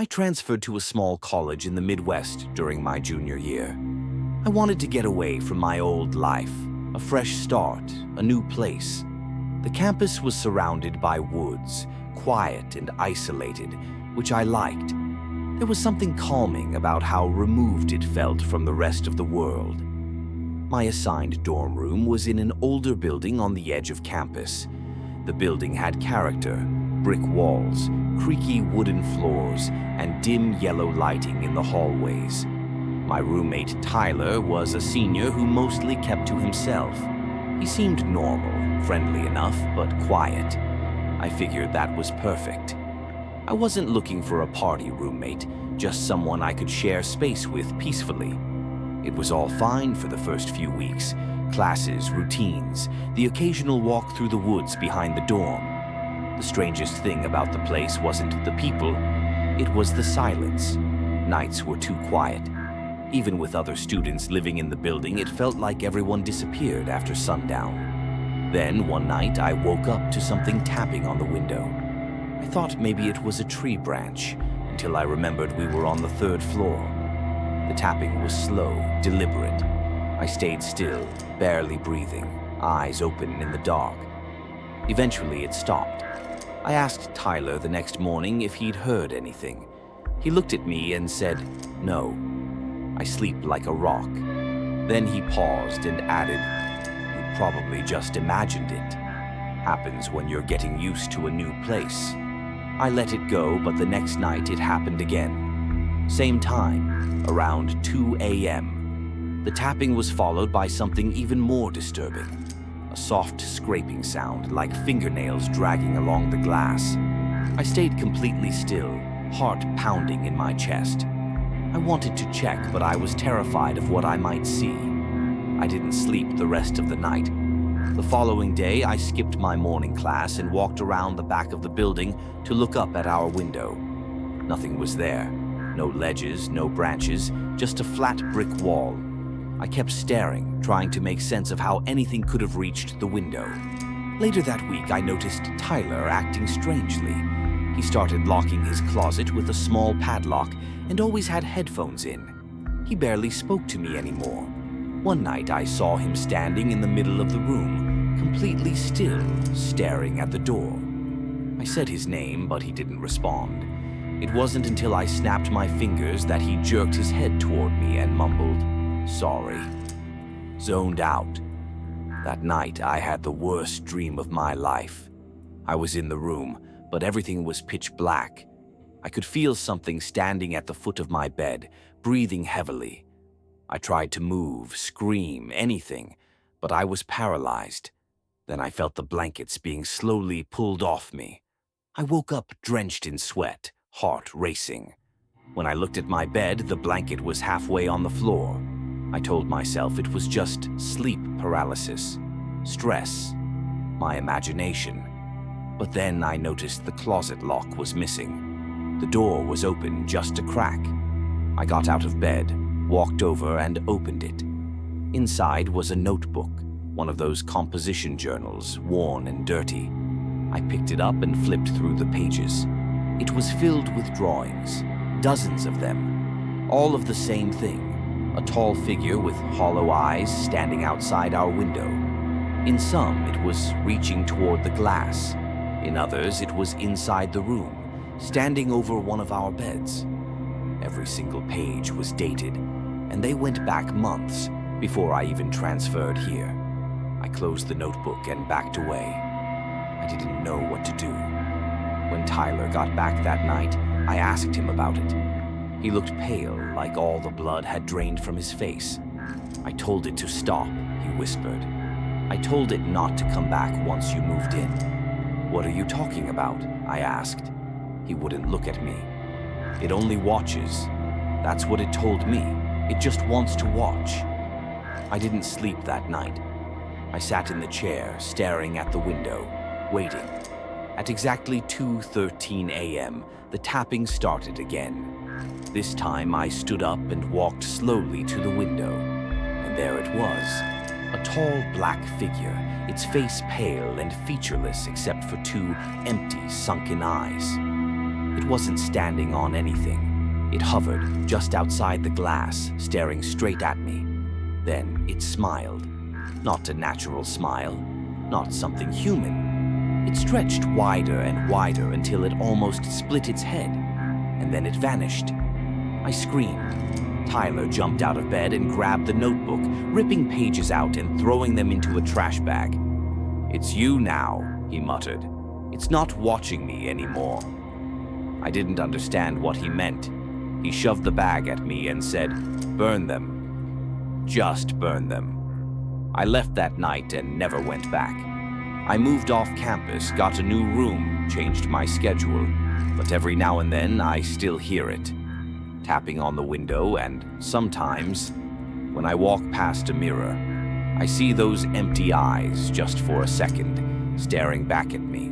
I transferred to a small college in the Midwest during my junior year. I wanted to get away from my old life, a fresh start, a new place. The campus was surrounded by woods, quiet and isolated, which I liked. There was something calming about how removed it felt from the rest of the world. My assigned dorm room was in an older building on the edge of campus. The building had character, brick walls, creaky wooden floors, and dim yellow lighting in the hallways. My roommate Tyler was a senior who mostly kept to himself. He seemed normal, friendly enough, but quiet. I figured that was perfect. I wasn't looking for a party roommate, just someone I could share space with peacefully. It was all fine for the first few weeks. Classes, routines, the occasional walk through the woods behind the dorm. The strangest thing about the place wasn't the people, it was the silence. Nights were too quiet. Even with other students living in the building, it felt like everyone disappeared after sundown. Then, one night, I woke up to something tapping on the window. I thought maybe it was a tree branch, until I remembered we were on the 3rd floor. The tapping was slow, deliberate. I stayed still, barely breathing, eyes open in the dark. Eventually, it stopped. I asked Tyler the next morning if he'd heard anything. He looked at me and said, "No. I sleep like a rock." Then he paused and added, "You probably just imagined it. Happens when you're getting used to a new place." I let it go, but the next night it happened again. Same time, around 2 a.m. The tapping was followed by something even more disturbing. A soft scraping sound, like fingernails dragging along the glass. I stayed completely still, heart pounding in my chest. I wanted to check, but I was terrified of what I might see. I didn't sleep the rest of the night. The following day, I skipped my morning class and walked around the back of the building to look up at our window. Nothing was there. No ledges, no branches, just a flat brick wall. I kept staring, trying to make sense of how anything could have reached the window. Later that week, I noticed Tyler acting strangely. He started locking his closet with a small padlock and always had headphones in. He barely spoke to me anymore. One night, I saw him standing in the middle of the room, completely still, staring at the door. I said his name, but he didn't respond. It wasn't until I snapped my fingers that he jerked his head toward me and mumbled, "Sorry." Zoned out. That night, I had the worst dream of my life. I was in the room, but everything was pitch black. I could feel something standing at the foot of my bed, breathing heavily. I tried to move, scream, anything, but I was paralyzed. Then I felt the blankets being slowly pulled off me. I woke up drenched in sweat, heart racing. When I looked at my bed, the blanket was halfway on the floor. I told myself it was just sleep paralysis, stress, my imagination. But then I noticed the closet lock was missing. The door was open just a crack. I got out of bed, walked over and opened it. Inside was a notebook, one of those composition journals, worn and dirty. I picked it up and flipped through the pages. It was filled with drawings, dozens of them, all of the same thing. A tall figure with hollow eyes standing outside our window. In some, it was reaching toward the glass. In others, it was inside the room, standing over one of our beds. Every single page was dated, and they went back months before I even transferred here. I closed the notebook and backed away. I didn't know what to do. When Tyler got back that night, I asked him about it. He looked pale, like all the blood had drained from his face. "I told it to stop," he whispered. "I told it not to come back once you moved in." "What are you talking about?" I asked. He wouldn't look at me. "It only watches. That's what it told me. It just wants to watch." I didn't sleep that night. I sat in the chair, staring at the window, waiting. At exactly 2:13 a.m., the tapping started again. This time I stood up and walked slowly to the window, and there it was, a tall black figure, its face pale and featureless except for two empty, sunken eyes. It wasn't standing on anything. It hovered just outside the glass, staring straight at me. Then it smiled. Not a natural smile, not something human. It stretched wider and wider until it almost split its head, and then it vanished. I screamed. Tyler jumped out of bed and grabbed the notebook, ripping pages out and throwing them into a trash bag. "It's you now," he muttered. "It's not watching me anymore." I didn't understand what he meant. He shoved the bag at me and said, "Burn them. Just burn them." I left that night and never went back. I moved off campus, got a new room, changed my schedule, but every now and then I still hear it, tapping on the window, and sometimes, when I walk past a mirror, I see those empty eyes just for a second, staring back at me.